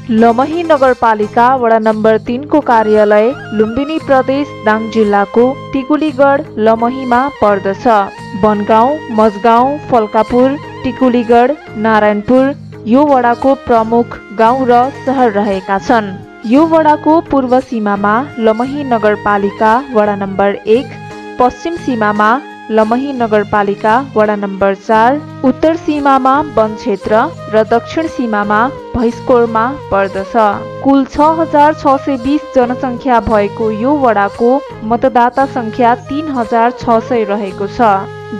लमही नगरपालिका वडा नम्बर 3 को कार्यालय लुम्बिनी प्रदेश दाङ जिल्लाको टिकुलीगढ लमहीमा पर्दछ। बनगाउँ, मजगाउँ, फल्कापुर, टिकुलीगढ, नारायणपुर यो वडाको प्रमुख गाउँ र सहर रहेका छन्। यो वडाको पूर्व सीमामा लमही नगरपालिका वडा नम्बर 1, पश्चिम सीमामा लमही नगरपालिका वडा नम्बर 4, उत्तर सीमामा वन क्षेत्र र दक्षिण सीमामा भैसकोरमा पर्दछ। कुल 6620 जनसङ्ख्या भएको यो वडाको मतदाता सङ्ख्या 3600 रहेको छ।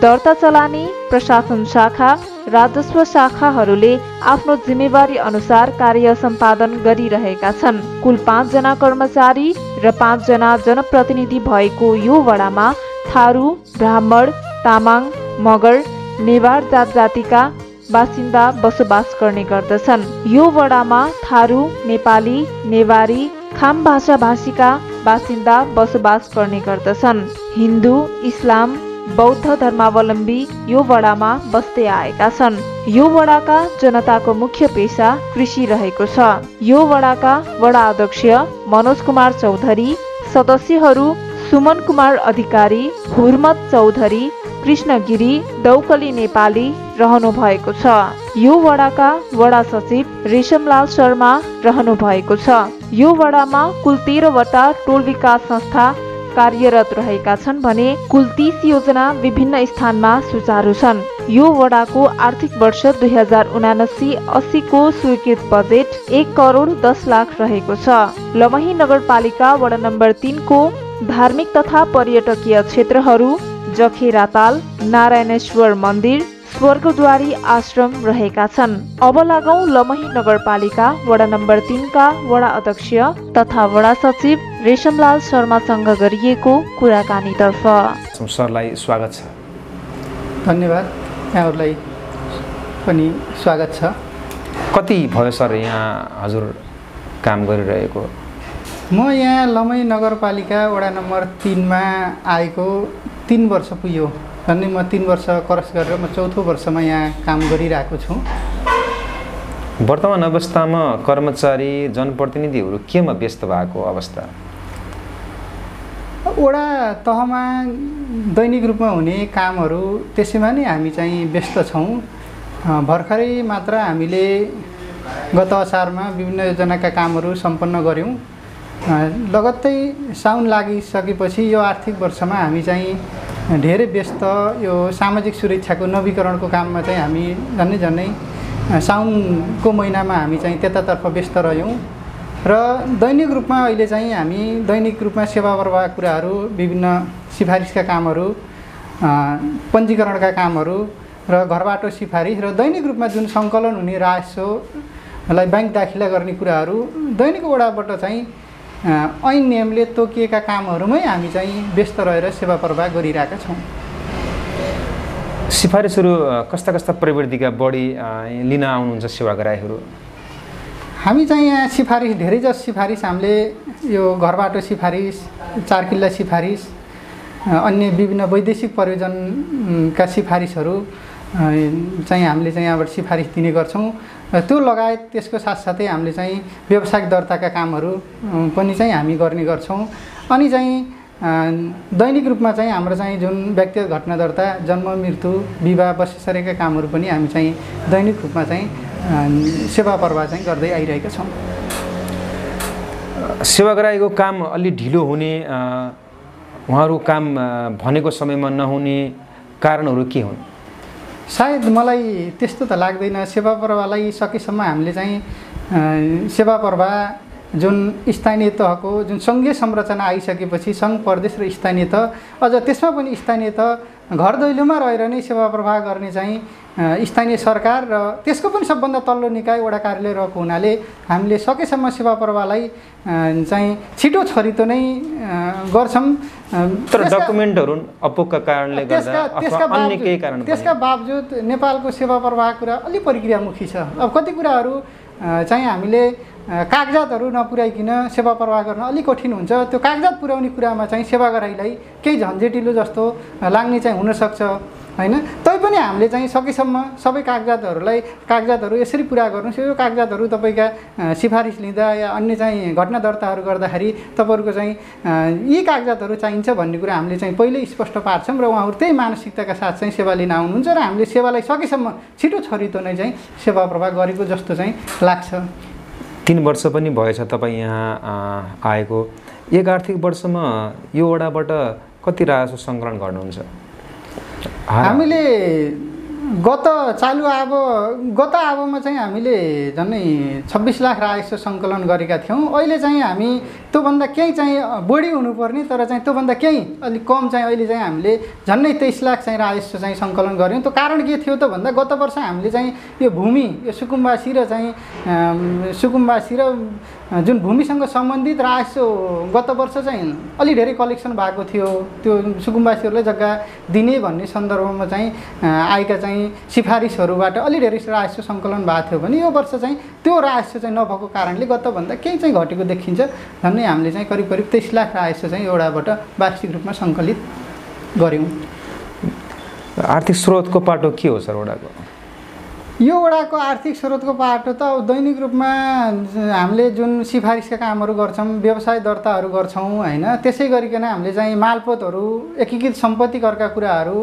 दर्ता चलानी, प्रशासन शाखा, राजस्व शाखाहरूले आफ्नो जिम्मेवारी अनुसार कार्य सम्पादन गरिरहेका छन्। कुल 5 जना कर्मचारी र 5 जना जनप्रतिनिधि भएको यो वडामा थारू, ब्राह्मण, तामाङ, मगर, नेवार जातिका बासिन्दा बसोबास गर्ने गर्दछन्। यो वडामा थारू, नेपाली, नेवारी, खाम भाषा भाषीका बासिन्दा बसोबास गर्ने गर्दछन्। हिन्दू, इस्लाम, बौद्ध धर्मावलम्बी यो वडामा बस्दै आएका छन्। यो वडाका जनताको मुख्य पेशा कृषि रहेको छ। यो वडाका वडा अध्यक्ष मनोज कुमार चौधरी, सदस्यहरू सुमन कुमार अधिकारी, हुर्मत चौधरी, कृष्ण गिरी, दौकली नेपाली रहनु भएको छ। यो वडाका वडा सचिव रेशमलाल शर्मा रहनु भएको छ। यो वडामा कुल 13 वटा टोल विकास संस्था कार्यरत रहेका छन् भने कुल 30 योजना विभिन्न स्थानमा सुचारू छन्। यो वडाको आर्थिक वर्ष 2079-80 को स्वीकृत बजेट 1 करोड 10 लाख रहेको छ। लमही नगरपालिका वडा नम्बर 3 को धार्मिक तथा पर्यटकीय क्षेत्रहरू जखेराताल, नारायणेश्वर मन्दिर, स्वर्गद्वारी आश्रम रहेका छन्। अब लागौं लमही नगरपालिका वडा नम्बर 3 का वडा अध्यक्ष तथा वडा सचिव रेशमलाल शर्मासँग गरिएको कुराकानीतर्फ। सरलाई स्वागत छ। धन्यवाद, यहाँहरूलाई पनि स्वागत छ। कति भयो सर यहाँ हजुर काम गरिरहेको? म यहाँ लमही नगरपालिका वडा नम्बर 3 मा आएको 3 वर्ष पुग्यो। झन्डै म 3 वर्ष क्रस गरेर म 4थो वर्षमा यहाँ काम गरिरहेको छु। वर्तमान अवस्थामा कर्मचारी जनप्रतिनिधिहरू केमा व्यस्त भएको अवस्था? वडा तहमा दैनिक रूपमा हुने कामहरू त्यसैमा नै हामी चाहिँ व्यस्त छौँ। भर्खरै मात्र हामीले गत असारमा विभिन्न योजनाका कामहरू सम्पन्न गऱ्यौँ। लगत्तै साउन लागिसकेपछि यो आर्थिक वर्षमा हामी चाहिँ धेरै व्यस्त यो सामाजिक सुरक्षाको नवीकरणको काममा चाहिँ हामी झन्डै साउनको महिनामा हामी चाहिँ त्यतातर्फ व्यस्त रह्यौँ र दैनिक रूपमा अहिले चाहिँ हामी दैनिक रूपमा सेवा प्रवाह कुराहरू, विभिन्न सिफारिसका कामहरू, पञ्जीकरणका कामहरू र घरबाटो सिफारिस र दैनिक रूपमा जुन सङ्कलन हुने राजस्वलाई ब्याङ्क दाखिला गर्ने कुराहरू दैनिक वडाबाट चाहिँ ऐन नियमले तोकिएका कामहरूमै हामी चाहिँ व्यस्त रहेर सेवा प्रवाह गरिरहेका छौँ। सिफारिसहरू कस्ता कस्ता प्रवृत्तिका बढी लिन आउनुहुन्छ सेवाग्राहीहरू? हामी चाहिँ यहाँ सिफारिस धेरैजसो सिफारिस हामीले यो घरबाटो सिफारिस, 4 किल्ला सिफारिस, अन्य विभिन्न वैदेशिक प्रयोजनका सिफारिसहरू चाहिँ हामीले चाहिँ यहाँबाट सिफारिस दिने गर्छौँ। त्यो लगायत त्यसको साथसाथै हामीले चाहिँ व्यावसायिक दर्ताका कामहरू पनि चाहिँ हामी गर्ने गर्छौँ। अनि चाहिँ दैनिक रूपमा चाहिँ हाम्रो चाहिँ जुन व्यक्तिगत घटना दर्ता, जन्म, मृत्यु, विवाह, बसेसरीका कामहरू पनि हामी चाहिँ दैनिक रूपमा चाहिँ सेवा प्रवाह चाहिँ गर्दै आइरहेका छौँ। सेवाग्राहीको काम अलि ढिलो हुने, उहाँहरू काम भनेको समयमा नहुने कारणहरू के हुन्? सायद मलाई त्यस्तो त लाग्दैन। सेवा प्रवाहलाई सकेसम्म हामीले चाहिँ सेवा प्रवाह जुन स्थानीय तहको जुन सङ्घीय संरचना आइसकेपछि सङ्घ, प्रदेश र स्थानीय तह, अझ त्यसमा पनि स्थानीय तह घर दैलोमा रहेर नै सेवा प्रवाह गर्ने चाहिँ स्थानीय सरकार र त्यसको पनि सबभन्दा तल्लो निकाय वडा कार्यालय रहेको हुनाले हामीले सकेसम्म सेवा प्रवाहलाई चाहिँ छिटो छरितो नै गर्छौँ। तर डकुमेन्टहरू अपुगका कारणले गर्दा अथवा अन्य केही कारण त्यसका बावजुद नेपालको सेवा प्रवाह कुरा अलि प्रक्रियामुखी छ। अब कति कुराहरू चाहिँ हामीले कागजातहरू नपुर्याइकन सेवा प्रवाह गर्न अलिक कठिन हुन्छ। त्यो कागजात पुर्याउने कुरामा चाहिँ सेवाग्राहीलाई केही झन्झटिलो जस्तो लाग्ने चाहिँ हुनसक्छ। होइन। तैपनि हामीले चाहिँ सकेसम्म सबै कागजातहरू यसरी पुरा गर्नुहोस्, यो कागजातहरू तपाईँका सिफारिस लिँदा या अन्य चाहिँ घटना दर्ताहरू गर्दाखेरि तपाईँहरूको चाहिँ यी कागजातहरू चाहिन्छ भन्ने कुरा हामीले चाहिँ पहिल्यै स्पष्ट पार्छौँ र उहाँहरू त्यही मानसिकताका साथ चाहिँ सेवा लिन आउनुहुन्छ र हामीले सेवालाई सकेसम्म छिटो छरितो नै चाहिँ सेवा प्रवाह गरेको जस्तो चाहिँ लाग्छ। 3 वर्ष पनि भएछ तपाईँ यहाँ आएको। एक आर्थिक वर्षमा यो वडाबाट कति राजस्व सङ्कलन गर्नुहुन्छ? हामीले गत आबोमा चाहिँ हामीले झन्डै 26 लाख राजस्व सङ्कलन गरेका थियौँ। अहिले चाहिँ हामी त्योभन्दा केही चाहिँ बढी हुनुपर्ने, तर चाहिँ त्योभन्दा केही अलिक कम चाहिँ अहिले चाहिँ हामीले झन्डै 23 लाख चाहिँ राजस्व चाहिँ सङ्कलन गऱ्यौँ। त्यो कारण के थियो त भन्दा गत वर्ष हामीले चाहिँ यो भूमि, यो सुकुम्बासी र जुन भूमिसँग सम्बन्धित राजस्व गत वर्ष चाहिँ अलि धेरै कलेक्सन भएको थियो। त्यो सुकुम्बासीहरूलाई जग्गा दिने भन्ने सन्दर्भमा चाहिँ आएका चाहिँ सिफारिसहरूबाट अलि धेरै राजस्व सङ्कलन भएको थियो भने यो वर्ष चाहिँ त्यो राजस्व चाहिँ नभएको कारणले गतभन्दा केही चाहिँ घटेको देखिन्छ। झन्डै हामीले चाहिँ करिब 23 लाख राजस्व चाहिँ एउटाबाट वार्षिक रूपमा सङ्कलित गऱ्यौँ। आर्थिक स्रोतको पाटो के हो सर वडाको? यो वडाको आर्थिक स्रोतको पाटो त दैनिक रूपमा हामीले जुन सिफारिसका कामहरू गर्छौँ, व्यवसाय दर्ताहरू गर्छौँ होइन, त्यसै गरिकन हामीले चाहिँ मालपोतहरू, एकीकृत सम्पत्ति करका कुराहरू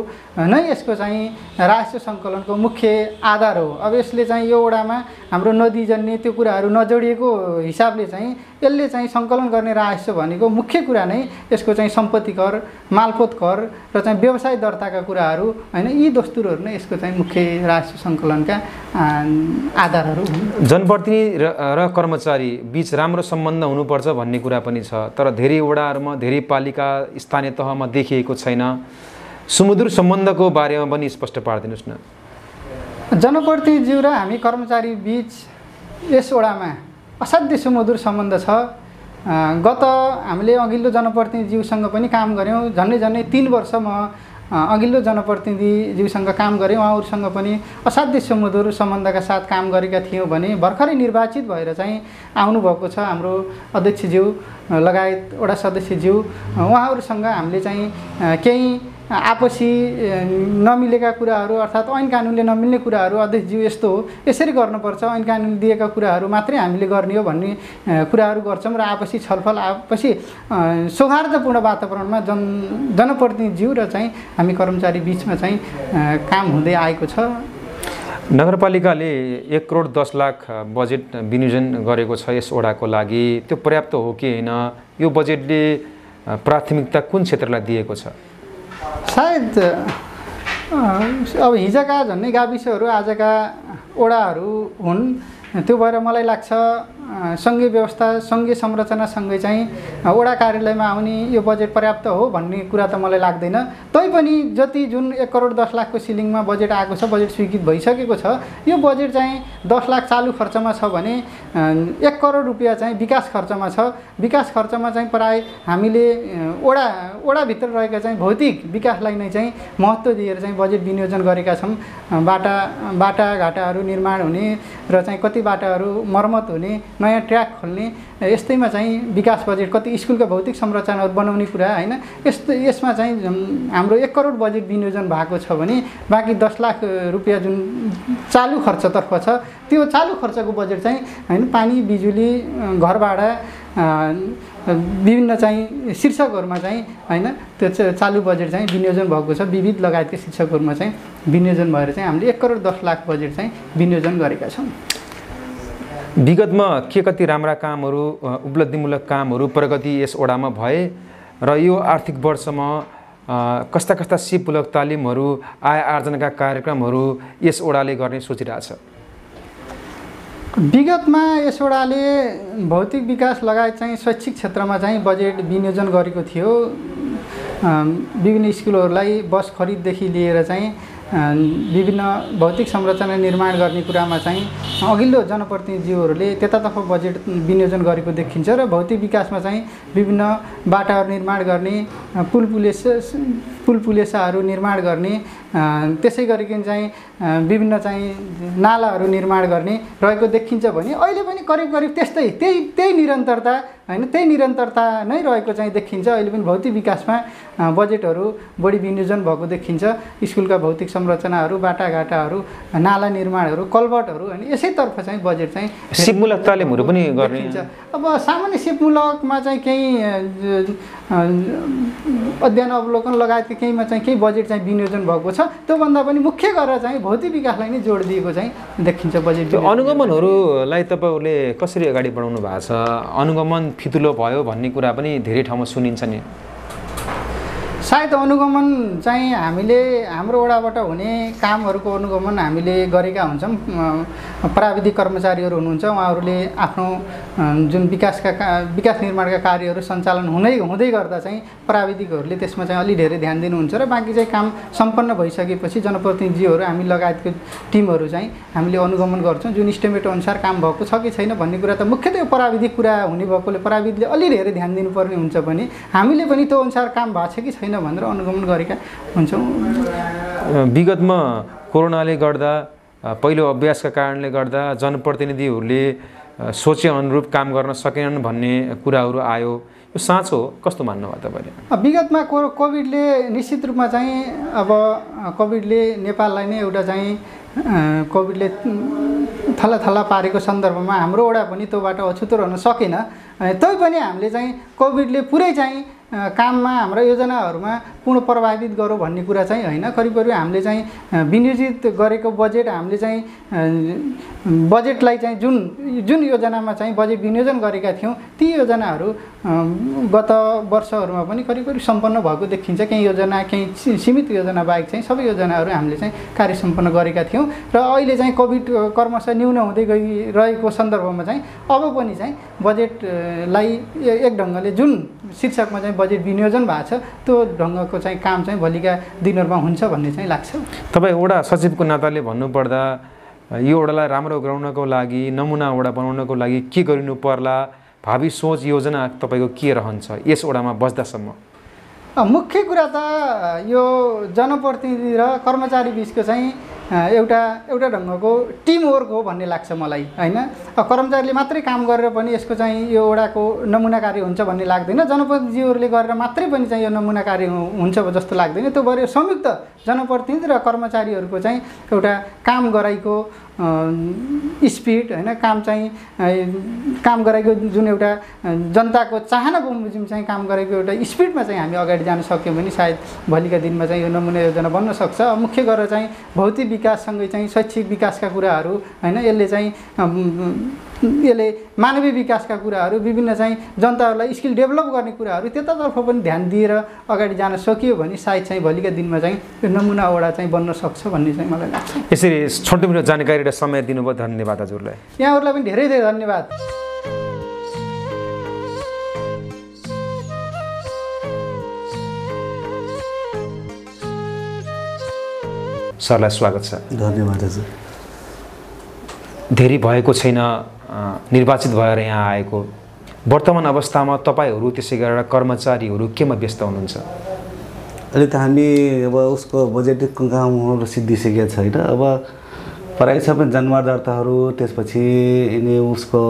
नै यसको चाहिँ राजस्व सङ्कलनको मुख्य आधार हो। अब यसले चाहिँ यो वडामा हाम्रो नदीजन्य त्यो कुराहरू नजोडिएको हिसाबले चाहिँ यसले चाहिँ सङ्कलन गर्ने राजस्व भनेको मुख्य कुरा नै यसको चाहिँ सम्पत्ति कर, मालपोत कर र चाहिँ व्यवसाय दर्ताका कुराहरू होइन, यी दस्तुरहरू नै यसको चाहिँ मुख्य राजस्व सङ्कलनका आधारहरू हुन्। जनप्रतिनिधि र कर्मचारी बीच राम्रो सम्बन्ध हुनुपर्छ भन्ने कुरा पनि छ, तर धेरै वडाहरूमा, धेरै पालिका, स्थानीय तहमा देखिएको छैन। सुमधुर सम्बन्धको बारेमा पनि स्पष्ट पारिदिनुहोस् न। जनप्रतिनिधिज्यू र हामी कर्मचारी बीच यस वडामा असाध्यै सुमधुर सम्बन्ध छ। गत हामीले अघिल्लो जनप्रतिनिधिज्यूसँग पनि काम गऱ्यौँ। झन्डै 3 वर्ष म अघिल्लो जनप्रतिनिधिज्यूसँग काम गरेँ। उहाँहरूसँग पनि असाध्यै सुमधुर सम्बन्धका साथ काम गरेका थियौँ भने भर्खरै निर्वाचित भएर चाहिँ आउनुभएको छ हाम्रो अध्यक्षज्यू लगायत वडा सदस्यज्यू, उहाँहरूसँग हामीले चाहिँ केही आपसी नमिलेका कुराहरू अर्थात् ऐन कानुनले नमिल्ने कुराहरू अध्यक्षज्यू यस्तो हो, यसरी गर्नुपर्छ, ऐन कानुन दिएका कुराहरू मात्रै हामीले गर्ने हो भन्ने कुराहरू गर्छौँ र आपसी छलफल, आपसी सौहार्दपूर्ण वातावरणमा जनप्रतिनिधिज्यू र चाहिँ हामी कर्मचारी बिचमा चाहिँ काम हुँदै आएको छ। नगरपालिकाले 1 करोड 10 लाख बजेट विनियोजन गरेको छ यस वडाको लागि। त्यो पर्याप्त हो कि होइन? यो बजेटले प्राथमिकता कुन क्षेत्रलाई दिएको छ? सायद अब हिजोका झन्डै गाविसहरू आजका वडाहरू हुन्। त्यो भएर मलाई लाग्छ सङ्घीय व्यवस्था, सङ्घीय संरचनासँगै चाहिँ वडा कार्यालयमा आउने यो बजेट पर्याप्त हो भन्ने कुरा त मलाई लाग्दैन। तैपनि जति जुन 1 करोड 10 लाखको सिलिङमा बजेट आएको छ, बजेट स्वीकृत भइसकेको छ, यो बजेट चाहिँ 10 लाख चालु खर्चमा छ भने 1 करोड रुपियाँ चाहिँ विकास खर्चमा छ। विकास खर्चमा चाहिँ प्राय हामीले वडाभित्र रहेका चाहिँ भौतिक विकासलाई नै चाहिँ महत्त्व दिएर चाहिँ बजेट विनियोजन गरेका छौँ। बाटाघाटाहरू निर्माण हुने र चाहिँ कति बाटाहरू मर्मत हुने, नयाँ ट्र्याक खोल्ने, यस्तैमा चाहिँ विकास बजेट, कति स्कुलका भौतिक संरचनाहरू बनाउने कुरा होइन, यसमा चाहिँ हाम्रो 1 करोड बजेट विनियोजन भएको छ भने बाँकी 10 लाख रुपियाँ जुन चालु खर्चतर्फ छ, त्यो चालु खर्चको बजेट चाहिँ होइन पानी, बिजुली, घर भाडा, विभिन्न चाहिँ शीर्षकहरूमा चाहिँ होइन त्यो चालु बजेट चाहिँ विनियोजन भएको छ। विविध लगायतका शीर्षकहरूमा चाहिँ विनियोजन भएर चाहिँ हामीले 1 करोड 10 लाख बजेट चाहिँ विनियोजन गरेका छौँ। विगतमा के कति राम्रा कामहरू, उपलब्धिमूलक कामहरू, प्रगति यस वडामा भए र यो आर्थिक वर्षमा कस्ता कस्ता सिपमूलक तालिमहरू, आय आर्जनका कार्यक्रमहरू यस वडाले गर्ने सोचिरहेछ? विगतमा यस वडाले भौतिक विकास लगायत चाहिँ शैक्षिक क्षेत्रमा चाहिँ बजेट विनियोजन गरेको थियो। विभिन्न स्कुलहरूलाई बस खरिददेखि लिएर चाहिँ विभिन्न भौतिक संरचना निर्माण गर्ने कुरामा चाहिँ अघिल्लो जनप्रतिनिधिज्यूहरूले त्यतातर्फ बजेट विनियोजन गरेको देखिन्छ र भौतिक विकासमा चाहिँ विभिन्न बाटाहरू निर्माण गर्ने, पुल पुलेसाहरू निर्माण गर्ने, त्यसै गरिकन चाहिँ विभिन्न चाहिँ नालाहरू निर्माण गर्ने रहेको देखिन्छ भने अहिले पनि करिब करिब त्यही निरन्तरता हैन त्यही निरन्तरता नै रहेको चाहिँ देखिन्छ। अहिले पनि भौतिक विकासमा बजेटहरू बढी विनियोजन भएको देखिन्छ। स्कुलका भौतिक संरचनाहरू, बाटाघाटाहरू, नाला निर्माणहरू, कल्भर्टहरू अनि यसैतर्फ चाहिँ बजेट चाहिँ सिपमूलक तालिमहरू पनि गर्ने। अब सामान्य सिपमूलकमा चाहिँ केही अध्ययन अवलोकन लगायतका केहीमा चाहिँ केही बजेट चाहिँ विनियोजन भएको छ। त्योभन्दा पनि मुख्य गरेर चाहिँ भौतिक विकासलाई नै जोड दिएको चाहिँ देखिन्छ बजेट। अनुगमनहरूलाई तपाईँहरूले कसरी अगाडि बढाउनु भएको छ? अनुगमन फितुलो भयो भन्ने कुरा पनि धेरै ठाउँमा सुनिन्छ नि। सायद अनुगमन चाहिँ हामीले हाम्रो वडाबाट हुने कामहरूको अनुगमन हामीले गरेका हुन्छौँ। प्राविधिक कर्मचारीहरू हुनुहुन्छ, उहाँहरूले आफ्नो जुन विकास निर्माणका कार्यहरू सञ्चालन हुँदै गर्दा चाहिँ प्राविधिकहरूले त्यसमा चाहिँ अलि धेरै ध्यान दिनुहुन्छ र बाँकी चाहिँ काम सम्पन्न भइसकेपछि जनप्रतिनिधिहरू हामी लगायतको टिमहरू चाहिँ हामीले अनुगमन गर्छौँ। जुन इस्टिमेट अनुसार काम भएको छ कि छैन भन्ने कुरा त मुख्यतः प्राविधिक कुरा हुने भएकोले प्राविधिकले अलि धेरै ध्यान दिनुपर्ने हुन्छ भने हामीले पनि त्यो अनुसार काम भएको छ कि छैन भनेर अनुगमन गरेका हुन्छौँ। विगतमा कोरोनाले गर्दा पहिलो अभ्यासका कारणले गर्दा जनप्रतिनिधिहरूले सोचे अनुरूप काम गर्न सकेनन् भन्ने कुराहरू आयो। यो साँचो हो? कस्तो मान्नुभयो तपाईँले? विगतमा कोभिडले निश्चित रूपमा चाहिँ अब कोभिडले नेपाललाई नै एउटा चाहिँ कोभिडले थला पारेको सन्दर्भमा हाम्रो वडा पनि त्योबाट अछुतो रहन सकेन। तैपनि हामीले चाहिँ कोभिडले पुरै चाहिँ काममा हाम्रा योजनाहरूमा पूर्ण प्रभावित गरौँ भन्ने कुरा चाहिँ होइन। करिब हामीले चाहिँ विनियोजित गरेको बजेट हामीले चाहिँ बजेटलाई चाहिँ जुन योजनामा चाहिँ बजेट विनियोजन गरेका थियौँ ती योजनाहरू गत वर्षहरूमा पनि करिब सम्पन्न भएको देखिन्छ। केही योजना केही सीमित योजना बाहेक चाहिँ सबै योजनाहरू हामीले चाहिँ कार्य सम्पन्न गरेका थियौँ र अहिले चाहिँ कोभिड क्रमशः न्यून हुँदै गइरहेको सन्दर्भमा चाहिँ अब पनि चाहिँ बजेटलाई एक ढङ्गले जुन शीर्षकमा चाहिँ बजेट विनियोजन भएको छ त्यो ढङ्गको चाहिँ काम चाहिँ भोलिका दिनहरूमा हुन्छ भन्ने चाहिँ लाग्छ। तपाईँ वडा सचिवको नाताले भन्नुपर्दा यो वडालाई राम्रो गराउनको लागि, नमुना वडा बनाउनको लागि के गरिनु पर्ला, भावी सोच योजना तपाईँको के रहन्छ यस वडामा बस्दासम्म? मुख्य कुरा त यो जनप्रतिनिधि र कर्मचारी बिचको चाहिँ एउटा ढङ्गको टिमवर्क हो भन्ने लाग्छ मलाई हैन। कर्मचारीले मात्रै काम गरेर पनि यसको चाहिँ यो वडाको नमुना कार्य हुन्छ भन्ने लाग्दैन। जनप्रतिनिधिहरूले गरेर मात्रै पनि चाहिँ यो नमुना कार्य हुन्छ जस्तो लाग्दैन। त्यो भएर संयुक्त जनप्रतिनिधि र कर्मचारीहरूको चाहिँ एउटा काम गराइको स्पिड हैन, काम गराइको जुन एउटा जनताको चाहना बमोजिम चाहिँ काम गरेको एउटा स्पिडमा चाहिँ हामी अगाडि जान सक्यौँ भने सायद भोलिका दिनमा चाहिँ यो नमुना योजना बन्न सक्छ। मुख्य गरेर चाहिँ भौतिक विकाससँगै चाहिँ शैक्षिक विकासका कुराहरू हैन, यसले मानवीय विकासका कुराहरू, विभिन्न चाहिँ जनताहरूलाई स्किल डेभलप गर्ने कुराहरू त्यतातर्फ पनि ध्यान दिएर अगाडि जान सकियो भने सायद चाहिँ भोलिका दिनमा चाहिँ यो नमुना वडा चाहिँ बन्न सक्छ भन्ने चाहिँ मलाई लाग्छ। यसरी छोटो मिठो जानकारी र समय दिनुभयो, धन्यवाद हजुरलाई। यहाँहरूलाई पनि धेरै धेरै धन्यवाद। सरलाई स्वागत छ। धन्यवाद हजुर। धेरै भएको छैन निर्वाचित भएर यहाँ आएको, वर्तमान अवस्थामा तपाईँहरू त्यसै गरेर कर्मचारीहरू केमा व्यस्त हुनुहुन्छ? अहिले त हामी अब उसको बजेटको कामहरू सिद्धिसकेका छैन। अब प्रायः सबै जन्म दर्ताहरू, त्यसपछि यिनी उसको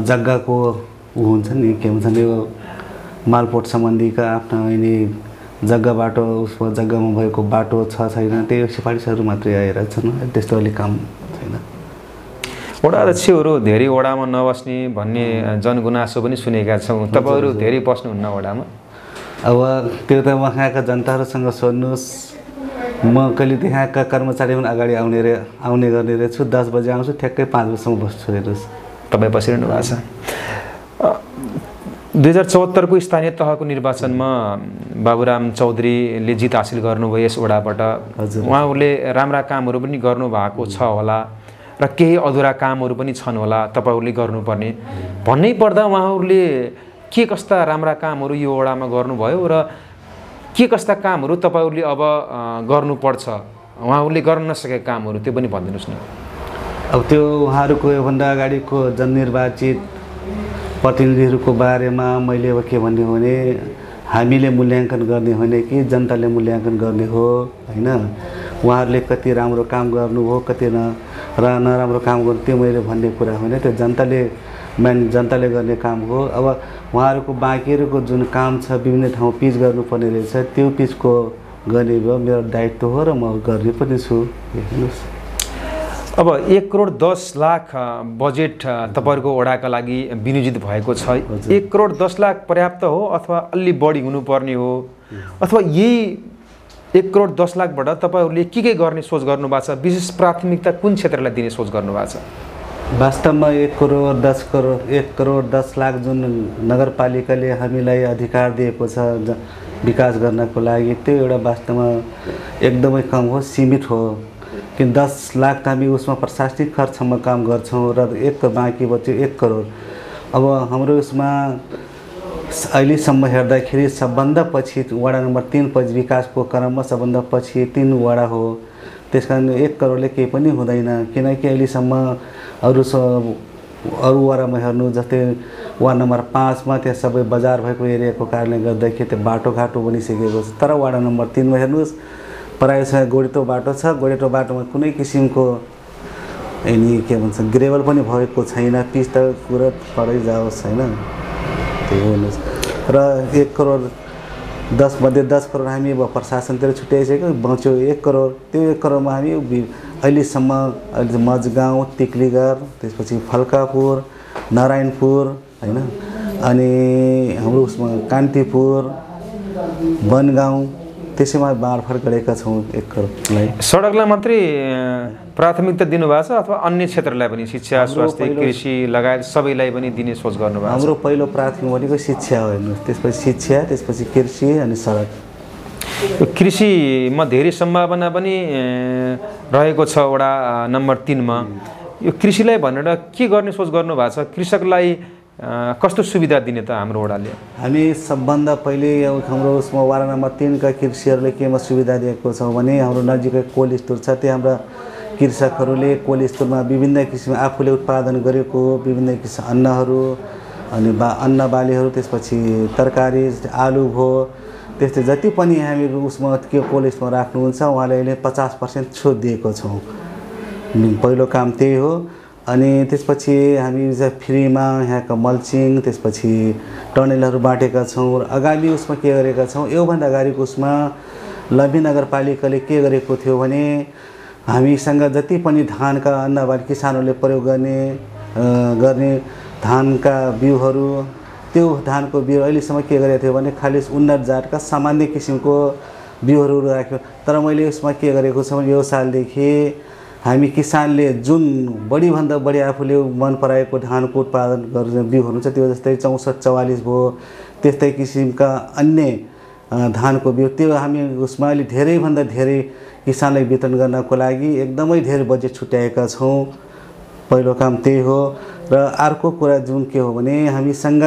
जग्गाको हुन्छ नि के भन्छ नि मालपोत सम्बन्धीका आफ्ना यिनी जग्गा बाटो, उसको जग्गामा भएको बाटो छ छैन त्यही सिफारिसहरू मात्रै आएर छन्। त्यस्तो अहिले काम छैन। वडा अध्यक्षहरू धेरै वडामा नबस्ने भन्ने जनगुनासो पनि सुनेका छौँ। तपाईँहरू धेरै बस्नुहुन्न वडामा? अब त्यो त वहाँका जनताहरूसँग सोध्नुहोस्। म कहिले त यहाँका कर्मचारी पनि अगाडि आउने गर्ने रहेछु। 10 बजे आउँछु, ठ्याक्कै 5 बजीसम्म बस्छु। हेर्नुहोस् तपाईँ बसिरहनु भएको छ। 2074को स्थानीय तहको निर्वाचनमा बाबुराम चौधरीले जित हासिल गर्नुभयो यस वडाबाट। उहाँहरूले राम्रा कामहरू पनि गर्नुभएको छ होला र केही अधुरा कामहरू पनि छन् होला तपाईँहरूले गर्नुपर्ने। भन्नै पर्दा उहाँहरूले के कस्ता राम्रा कामहरू यो वडामा गर्नुभयो र के कस्ता कामहरू तपाईँहरूले अब गर्नुपर्छ, उहाँहरूले गर्न नसकेका कामहरू त्यो पनि भनिदिनुहोस् न। अब त्यो उहाँहरूको योभन्दा अगाडिको जननिर्वाचित प्रतिनिधिहरूको बारेमा मैले अब के भन्ने भने हामीले मूल्याङ्कन गर्ने होइन कि जनताले मूल्याङ्कन गर्ने हो होइन। उहाँहरूले कति राम्रो काम गर्नुभयो कति नराम्रो काम गर्नु त्यो मैले भन्ने कुरा होइन, त्यो जनताले गर्ने काम हो। अब उहाँहरूको बाँकीहरूको जुन काम छ विभिन्न ठाउँ पिच गर्नुपर्ने रहेछ त्यो पिचको गर्ने भयो मेरो दायित्व हो र म गर्ने पनि छु। हेर्नुहोस् अब 1 करोड 10 लाख बजेट तपाईँहरूको वडाका लागि विनियोजित भएको छ। 1 करोड 10 लाख पर्याप्त हो अथवा अलि बढी हुनुपर्ने हो अथवा यही 1 करोड 10 लाखबाट तपाईँहरूले के गर्ने सोच गर्नुभएको छ? विशेष प्राथमिकता कुन क्षेत्रलाई दिने सोच गर्नुभएको छ? वास्तवमा 1 करोड 10 लाख जुन नगरपालिकाले हामीलाई अधिकार दिएको छ विकास गर्नको लागि त्यो एउटा वास्तवमा एकदमै कम हो, सीमित हो। कि 10 लाख त हामी उसमा प्रशासनिक खर्चमा काम गर्छौँ र बाँकी बच्यो 1 करोड। अब हाम्रो उसमा अहिलेसम्म हेर्दाखेरि सबभन्दा पछि वडा नम्बर 3 पछि विकासको क्रममा सबभन्दा पछि 3 वडा हो। त्यस कारण 1 करोडले केही पनि हुँदैन, किनकि अहिलेसम्म अरू वडामा हेर्नु जस्तै वार्ड नम्बर 5 मा त्यहाँ सबै बजार भएको एरियाको कारणले गर्दाखेरि त्यो बाटोघाटो बनिसकेको छ। तर वडा नम्बर 3 मा हेर्नुहोस् प्रायः गोडेटो बाटो छ, गोडेटो बाटोमा कुनै किसिमको के भन्छ ग्रेभल पनि भएको छैन, पिच त कुरा परै जाओस् होइन। त्यो हेर्नुहोस् र 1 करोड 10 मध्ये 10 करोड हामी अब प्रशासनतिर छुट्याइसक्यो, बच्यो 1 करोड। त्यो 1 करोडमा हामी अहिलेसम्म मजगाउँ, तिक्लीगर, त्यसपछि फल्कापुर, नारायणपुर होइन, अनि हाम्रो उसमा कान्तिपुर, बनगाउँ त्यसैमा बाँडफाँड गरेका छौँ 1 करोडलाई। सडकलाई मात्रै प्राथमिकता दिनुभएको छ अथवा अन्य क्षेत्रलाई पनि शिक्षा, स्वास्थ्य, कृषि लगायत सबैलाई पनि दिने सोच गर्नुभएको छ? हाम्रो पहिलो प्राथमिक भनेको शिक्षा हो हेर्नुहोस्, त्यसपछि शिक्षा, त्यसपछि कृषि अनि सडक। कृषिमा धेरै सम्भावना पनि रहेको छ वडा नम्बर 3 मा। यो कृषिलाई भनेर के गर्ने सोच गर्नुभएको छ? कृषकलाई कस्तो सुविधा दिने त हाम्रो वडाले? हामी सबभन्दा पहिले हाम्रो उसमा वडा नम्बर 3 का कृषिहरूले केमा सुविधा दिएको छौँ भने हाम्रो नजिकै कोल्ड स्टोर छ, त्यहाँ हाम्रा कृषकहरूले कोल्ड स्टोरमा विभिन्न किसिम आफूले उत्पादन गरेको विभिन्न किसिम अन्नहरू अनि अन्न बालीहरू, त्यसपछि तरकारी आलु भयो, त्यस्तै जति पनि हामी उसमा के कोल्ड स्टोरमा राख्नुहुन्छ उहाँले अहिले 50% छुट दिएको छौँ। पहिलो काम त्यही हो। अनि त्यसपछि हामी फ्रीमा यहाँको मल्चिङ, त्यसपछि टनेलहरू बाँटेका छौँ र आगामी उसमा के गरेका छौँ, योभन्दा अगाडिको उसमा लम्बी नगरपालिकाले के गरेको थियो भने हामीसँग जति पनि धानका अन्नबाली किसानहरूले प्रयोग गर्ने धानका बिउहरू, त्यो धानको बिउ अहिलेसम्म के गरेको थियो भने खालि उन्नत जातका सामान्य किसिमको बिउहरू राख्यो। तर मैले उसमा के गरेको छु भने यो सालदेखि हामी किसानले जुन बढीभन्दा बढी आफूले मन पराएको धानको उत्पादन गर्ने बिउहरू छ त्यो जस्तै 6444 भयो, त्यस्तै किसिमका अन्य धानको बिउ त्यो हामी उसमा अलि धेरैभन्दा धेरै किसानलाई वितरण गर्नको लागि एकदमै धेरै बजेट छुट्याएका छौँ। पहिलो काम त्यही हो। र अर्को कुरा जुन के हो भने हामीसँग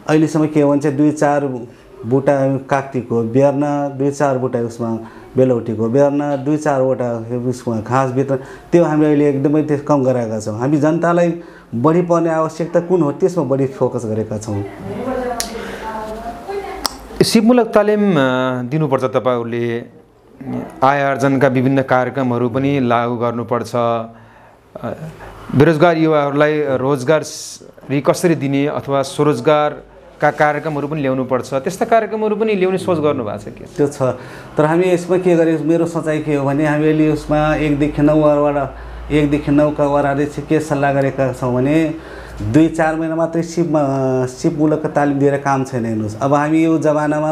अहिलेसम्म के भन्छ 2-4 बुटा काक्तीको बेर्ना, 2-4 बुटा उसमा बेलौटीको बेर्ना, 2-4 वटा उसमा घाँस वितरण, त्यो हामीले अहिले एकदमै त्यो कम गराएका छौँ। हामी जनतालाई बढी पर्ने आवश्यकता कुन हो त्यसमा बढी फोकस गरेका छौँ। सिपमूलक तालिम दिनुपर्छ, तपाईँहरूले आय आर्जनका विभिन्न कार्यक्रमहरू पनि लागू गर्नुपर्छ, बेरोजगार युवाहरूलाई रोजगार कसरी दिने अथवा स्वरोजगारका कार्यक्रमहरू पनि ल्याउनुपर्छ, त्यस्ता कार्यक्रमहरू पनि ल्याउने सोच गर्नुभएको छ कि? त्यो छ, तर हामी यसमा के गरेको मेरो सोचाइ के हो भने हामीले उसमा 1 देखि 9 का वडाले चाहिँ के सल्लाह गरेका छौँ भने 2-4 महिना मात्रै सिपमूलक तालिम दिएर काम छैन। हेर्नुहोस् अब हामी यो जमानामा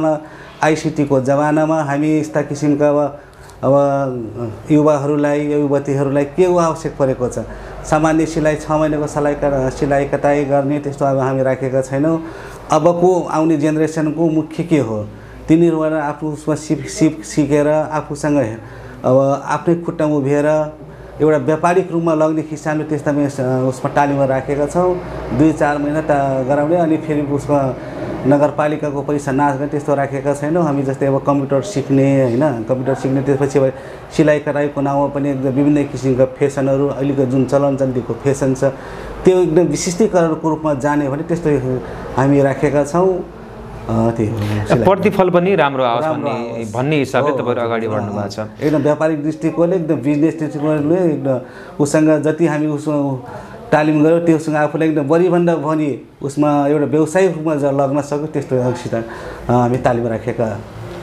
ICT को जमानामा हामी यस्ता किसिमका अब युवाहरूलाई युवतीहरूलाई के आवश्यक परेको छ, सामान्य सिलाइ 6 महिनाको सिलाइ कटाइ गर्ने त्यस्तो अब हामी राखेका छैनौँ। अबको आउने जेनेरेसनको मुख्य के हो, तिनीहरू आफ्नो उसमा सिकेर आफूसँग अब आफ्नै खुट्टामा उभिएर एउटा व्यापारिक रूपमा लग्ने किसानले त्यस्तामा उसमा तालिममा राखेका छौँ। 2-4 महिना गराउने अनि फेरि उसमा नगरपालिकाको पैसा नाश गर्ने त्यस्तो राखेका छैनौँ हामी। जस्तै अब कम्प्युटर सिक्ने होइन, कम्प्युटर सिक्ने, त्यसपछि अब सिलाइ कटाइको नाममा पनि एकदम विभिन्न किसिमका फेसनहरू अहिलेको जुन चलन चल्तीको फेसन छ त्यो एकदम विशिष्टीकरणको रूपमा जाने भने त्यस्तो हामी राखेका छौँ। त्यही हो। प्रतिफल पनि राम्रो आओस् भन्ने हिसाबले तपाईँहरू अगाडि बढ्नु भएको छ। एकदम व्यापारिक दृष्टिकोणले एकदम बिजनेस दृष्टिकोणले एकदम उसँग जति हामी उसमा तालिम गऱ्यो त्योसँग आफूलाई एकदम बढीभन्दा बढी उसमा एउटा व्यावसायिक रूपमा लग्न सक्यो त्यस्तोसित हामी तालिम राखेका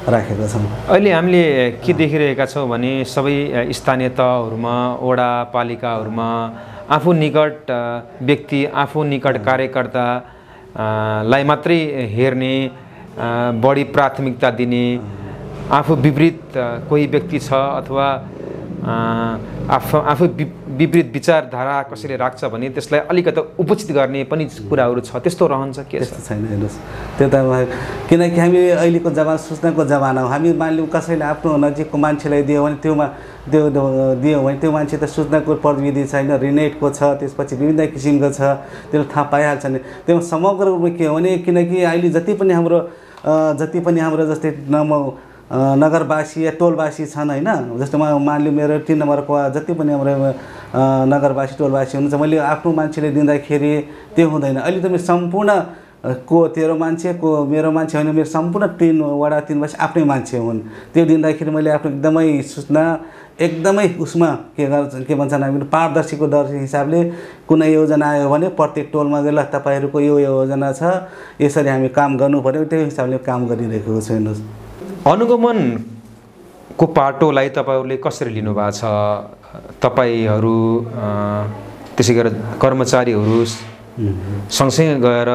छौँ। अहिले हामीले के देखिरहेका छौँ भने सबै स्थानीय तहहरूमा वडा पालिकाहरूमा आफू निकट व्यक्ति आफू निकट कार्यकर्ता लाई मात्रै हेर्ने, बढी प्राथमिकता दिने, आफू विपरीत कोही व्यक्ति छ अथवा आफू विपरीत विचारधारा कसैले राख्छ भने त्यसलाई अलिकति उपेक्षित गर्ने पनि कुराहरू छ। त्यस्तो रहन्छ के? त्यस्तो छैन। हेर्नुहोस् त्यो त किनकि हामी अहिलेको जमाना सूचनाको जमाना हो। हामी मान लिउँ कसैले आफ्नो नजिकको मान्छेलाई दियो भने दियो भने त्यो मान्छे त सूचनाको प्रविधि छैन, रिनेटको छ, त्यसपछि विभिन्न किसिमको छ, त्यसले थाहा पाइहाल्छ नि। त्यो समग्र रूपमा के हो भने किनकि अहिले जति पनि हाम्रो जस्तै नगरवासी या टोलवासी छन् होइन, जस्तो मान लिउँ मेरो 3 नम्बरको जति पनि हाम्रो नगरवासी टोलवासी हुनुहुन्छ, मैले आफ्नो मान्छेले दिँदाखेरि त्यो हुँदैन। अहिले त सम्पूर्ण को तेरो मान्छे को मेरो मान्छे होइन, मेरो सम्पूर्ण 3 वडा 3 वासी आफ्नै मान्छे हुन्। त्यो दिँदाखेरि मैले आफ्नो एकदमै सूचना एकदमै उसमा के भन्छन् हामी पारदर्शीको हिसाबले कुनै योजना आयो भने प्रत्येक टोलमा गएर तपाईँहरूको यो योजना छ, यसरी हामी काम गर्नु पर्यो, त्यो हिसाबले काम गरिरहेको छु। हेर्नुहोस् अनुगमनको पाटोलाई तपाईँहरूले कसरी लिनुभएको छ? तपाईँहरू त्यसै गरेर कर्मचारीहरू सँगसँगै गएर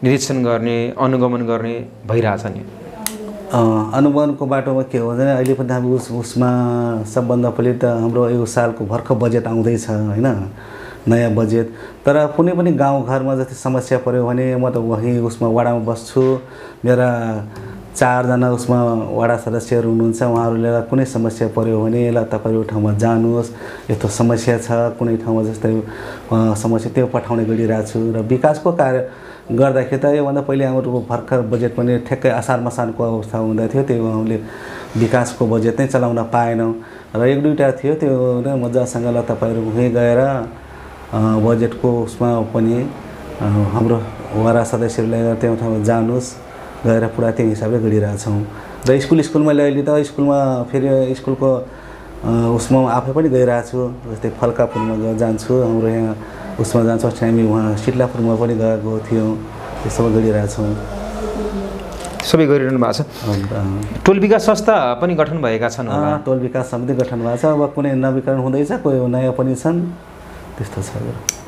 निरीक्षण गर्ने, अनुगमन गर्ने भइरहेछ नि? अनुगमनको बाटोमा के हो भने अहिले पनि हामी उसमा सबभन्दा पहिले त हाम्रो यो सालको भर्खर बजेट आउँदैछ होइन, नयाँ बजेट। तर कुनै पनि गाउँघरमा जति समस्या पऱ्यो भने म त वहीँ उसमा वडामा बस्छु, मेरा 4 जना उसमा वडा सदस्यहरू हुनुहुन्छ, उहाँहरूले कुनै समस्या पऱ्यो भने ल तपाईँहरू ठाउँमा जानुहोस्, यस्तो समस्या छ कुनै ठाउँमा जस्तै समस्या त्यो पठाउने गरिरहेको छु। र विकासको कार्य गर्दाखेरि त योभन्दा पहिले हाम्रो भर्खर बजेट पनि ठ्याक्कै असार मसानको अवस्था हुँदै थियो, त्यो हामीले विकासको बजेट नै चलाउन पाएनौँ। र 1-2टा थियो त्यो मजासँग ल तपाईँहरू वहीँ गएर बजेटको उसमा पनि हाम्रो वडा सदस्यहरूलाई त्यो ठाउँमा जानुहोस्, गएर पुरा त्यो हिसाबले गरिरहेछौँ। र स्कुलमा अहिले त स्कुलमा फेरि स्कुलको उसमा आफै पनि गइरहेको छु, जस्तै फल्कापुरमा जान्छु, हाम्रो यहाँ उसमा जान्छौँ, हामी उहाँ सिटलापुरमा पनि गएको थियौँ, त्यसो गरिरहेछौँ। सबै गरिरहनु भएको छ। टोल विकास संस्था पनि गठन भएका छन् होला? टोल विकास समिति गठन भएको छ, अब कुनै नवीकरण हुँदैछ, कोही नयाँ पनि छन्, त्यस्तो छ।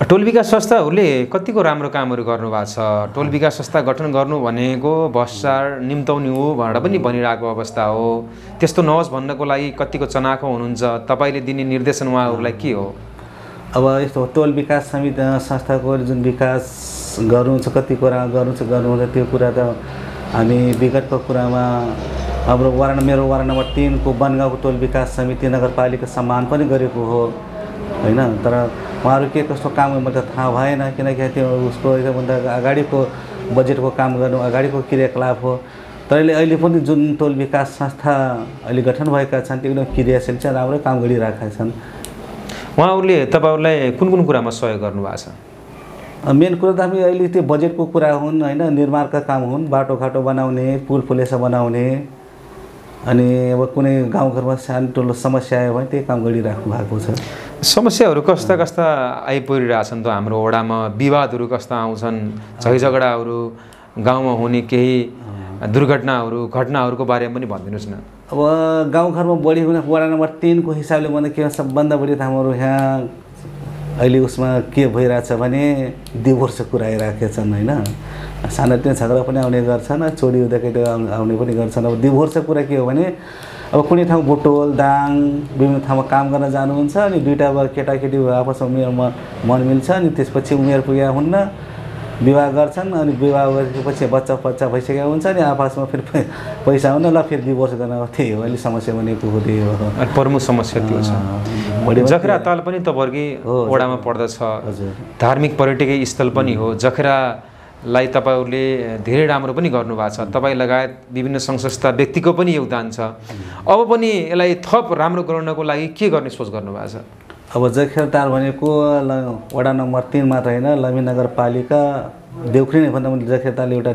टोल विकास संस्थाहरूले कतिको राम्रो कामहरू गर्नुभएको छ? टोल विकास संस्था गठन गर्नु भनेको भ्रष्टाचार निम्ताउने हो भनेर पनि भनिरहेको अवस्था हो। त्यस्तो नहोस् भन्नको लागि कतिको चनाखो हुनुहुन्छ? तपाईँले दिने निर्देशन उहाँहरूलाई के हो? अब यस्तो टोल विकास समिति संस्थाको जुन विकास गर्नुहुन्छ, कति कुरा गर्नुहुन्छ त्यो कुरा त हामी विगतको कुरामा हाम्रो मेरो वडा नम्बर 3 को बनगाउँको टोल विकास समिति नगरपालिका सम्मान पनि गरेको हो होइन। तर उहाँहरू के कस्तो काम गर्नु त थाहा भएन, किनकि त्यो उसको योभन्दा अगाडिको बजेटको काम गर्नु अगाडिको क्रियाकलाप हो। तर अहिले पनि जुन टोल विकास संस्था अहिले गठन भएका छन् त्यो एकदम क्रियाशील छ, राम्रो काम गरिरहेका छन्। उहाँहरूले तपाईँहरूलाई कुन कुरामा सहयोग गर्नुभएको छ? मेन कुरा त हामी अहिले त्यो बजेटको कुरा हुन् होइन, निर्माणका काम हुन्, बाटोघाटो बनाउने, पुल पुलेसा बनाउने, अनि अब कुनै गाउँघरमा सानो ठुलो समस्या आयो भने त्यही काम गरिराख्नु भएको छ। समस्याहरू कस्ता आइपरिरहेछन् त हाम्रो वडामा? विवादहरू कस्ता आउँछन्? झैझगडाहरू, गाउँमा हुने केही घटनाहरूको बारेमा पनि भनिदिनुहोस् न। अब गाउँघरमा बढी हुने वडा नम्बर 3 को हिसाबले भन्दा के सबभन्दा बढी त हाम्रो यहाँ अहिले उसमा के भइरहेछ भने डिभोर्सको कुरा आइरहेका छन् होइन। सानोतिनो झगडा पनि आउने गर्छन्, चोरी हुँदाखेरि आउने पनि गर्छन्। अब डिभोर्सको कुरा के हो भने अब कुनै ठाउँ बुटोल दाङ विभिन्न ठाउँमा काम गर्न जानुहुन्छ, अनि 2टा केटाकेटी आपसमा मन मिल्छ, अनि त्यसपछि उमेर पुगेका हुन्न, विवाह गर्छन्, अनि विवाह गरेपछि बच्चा भइसकेका हुन्छ, अनि आपसमा फेरि पैसा हुन्न, ल फेरि डिभोर्स गर्न। त्यही हो अहिले समस्या बनेको हो, त्यही हो प्रमुख समस्या त्यो छ। जखरा ताल पनि तपाईँहरूकै वडामा पर्दछ, धार्मिक पर्यटकीय स्थल पनि हो। जखरालाई तपाईँहरूले धेरै राम्रो पनि गर्नुभएको छ, तपाईँ लगायत विभिन्न सङ्घ संस्था व्यक्तिको पनि योगदान छ। अब पनि यसलाई थप राम्रो गर्नको लागि के गर्ने सोच गर्नुभएको छ? अब जखेर ताल भनेको वडा नम्बर 3 मात्र होइन, लम्बी नगरपालिका देउखुरी नै भन्दा पनि जखेताल एउटा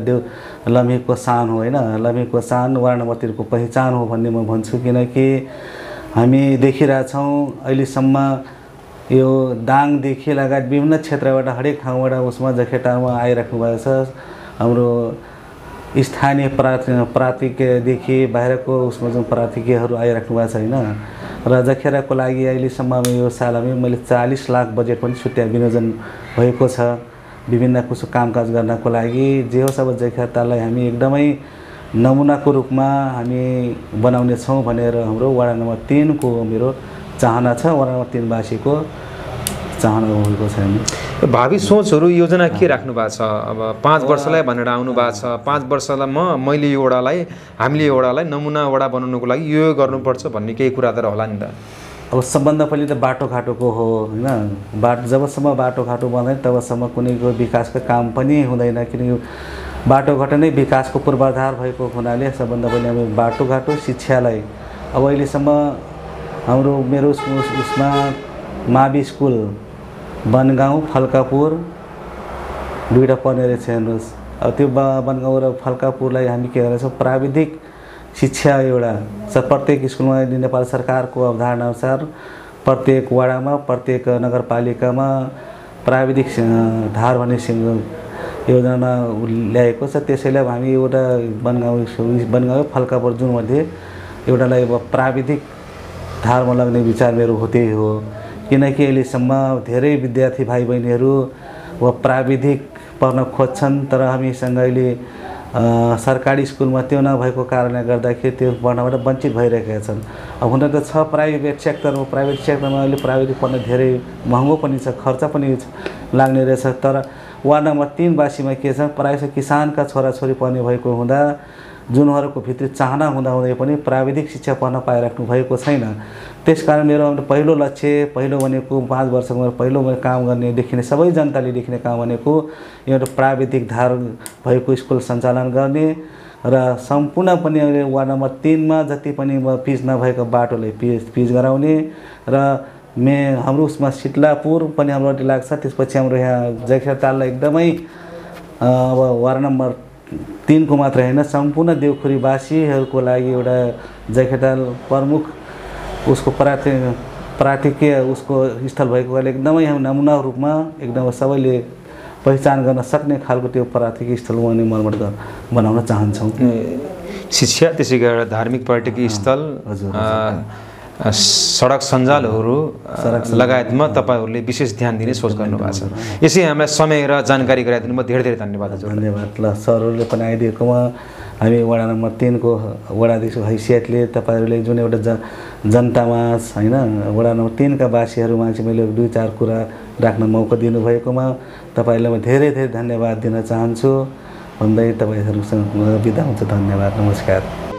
लम्हीको शान हो होइन, लम्हीको शान वार्ड नम्बर 3 को पहिचान हो भन्ने म भन्छु। किनकि हामी देखिरहेछौँ अहिलेसम्म यो दाङदेखि लगायत विभिन्न क्षेत्रबाट हरेक ठाउँबाट उसमा जखेटालमा आइराख्नु भएको छ। हाम्रो स्थानीय प्रातिकदेखि बाहिरको उसमा जुन प्रातिकहरू आइराख्नु भएको छ होइन, र जखेराको लागि अहिलेसम्म यो सालमा मैले 40 लाख बजेट पनि छुट्याए विनियोजन भएको छ विभिन्न कुछ कामकाज गर्नको लागि। जे होस् अब जखेताललाई हामी एकदमै नमुनाको रूपमा हामी बनाउने छौँ भनेर हाम्रो वडा नम्बर 3 को मेरो चाहना छ, वडा नम्बर 3 वासीको चाहना भएको छ। भावी सोचहरू योजना के राख्नु भएको छ? अब 5 वर्षलाई भनेर आउनु भएको छ, 5 वर्षमा मैले यो वडालाई हामीले यो वडालाई नमुना वडा बनाउनुको लागि यो गर्नुपर्छ भन्ने केही कुरा त होला नि त। अब सबभन्दा पहिले त बाटोघाटोको हो होइन, जबसम्म बाटोघाटो बन्दैन तबसम्म कुनैको विकासको काम पनि हुँदैन। किनकि बाटोघाटो नै विकासको पूर्वाधार भएको हुनाले सबभन्दा पहिले हामी बाटोघाटो, शिक्षालाई अब अहिलेसम्म हाम्रो मेरो उसमा मावि स्कुल बनगाउँ फल्कापुर दुईवटा पर्ने रहेछ हेर्नुहोस्। अब त्यो बनगाउँ र फल्कापुरलाई हामी के गरेछौँ प्राविधिक शिक्षा एउटा प्रत्येक स्कुलमा नेपाल सरकारको अवधारणा अनुसार प्रत्येक वडामा प्रत्येक नगरपालिकामा प्राविधिक धार भन्ने योजना ल्याएको छ। त्यसैले हामी एउटा बनगाउँ फल्कापुर जुनमध्ये एउटालाई अब प्राविधिक धारमा लाग्ने विचार मेरो त्यही हो। किनकि अहिलेसम्म धेरै विद्यार्थी भाइ बहिनीहरू वा प्राविधिक पढ्न खोज्छन् तर हामीसँग अहिले सरकारी स्कुलमा त्यो नभएको कारणले गर्दाखेरि त्यो पढ्नबाट वञ्चित भइरहेका छन्। अब हुन त छ प्राइभेट सेक्टरमा, प्राइभेट सेक्टरमा अहिले प्राविधिक पढ्न धेरै महँगो पनि छ, खर्च पनि लाग्ने रहेछ। तर वार्ड नम्बर 3 वासीमा के छ प्रायः किसानका छोराछोरी पढ्ने भएको हुँदा जुनहरूको भित्री चाहना हुँदाहुँदै पनि प्राविधिक शिक्षा पढ्न पाइराख्नु भएको छैन। त्यसकारण मेरो पहिलो लक्ष्य पहिलो भनेको 5 वर्षमा पहिलो काम गर्ने देखिने सबै जनताले देखिने काम भनेको एउटा प्राविधिक धार भएको स्कुल सञ्चालन गर्ने र सम्पूर्ण पनि अहिले वार्ड नम्बर 3 मा जति पनि पिच नभएको बाटोले पिच गराउने र हाम्रो उसमा सिटलापुर पनि हाम्रो लाग्छ। त्यसपछि हाम्रो यहाँ जखेताललाई एकदमै अब वार्ड नम्बर 3 को मात्र हैन सम्पूर्ण देउखुरीवासीहरूको लागि एउटा जखेताल प्रमुख उसको प्रातिकीय उसको स्थल भएको कारणले एकदमै हामी नमुना रूपमा एकदम सबैले पहिचान गर्न सक्ने खालको त्यो प्रातिकीय स्थल मर्मत बनाउन चाहन्छौँ। शिक्षा त्यसै गरेर धार्मिक पर्यटकीय स्थल सडक सञ्जालहरू लगायतमा तपाईहरूले विशेष ध्यान दिने सोच गर्नु भएको छ। यसै हामीलाई समय र जानकारी गराइदिनुमा धेरै धेरै धन्यवाद। धन्यवाद। ल सरहरूले पनि आइदिएकोमा हामी वडा नम्बर 3 को वडाधीशको हैसियतले तपाईहरूले जुन एउटा जनतामा हैन वडा नम्बर 3 का वासीहरूमा चाहिँ मैले 2-4 कुरा राख्न मौका दिनुभएकोमा तपाईहरूलाई म धेरै धेरै धन्यवाद दिन चाहन्छु भन्दै तपाईहरूसँग बिदा हुन्छ। धन्यवाद। नमस्कार।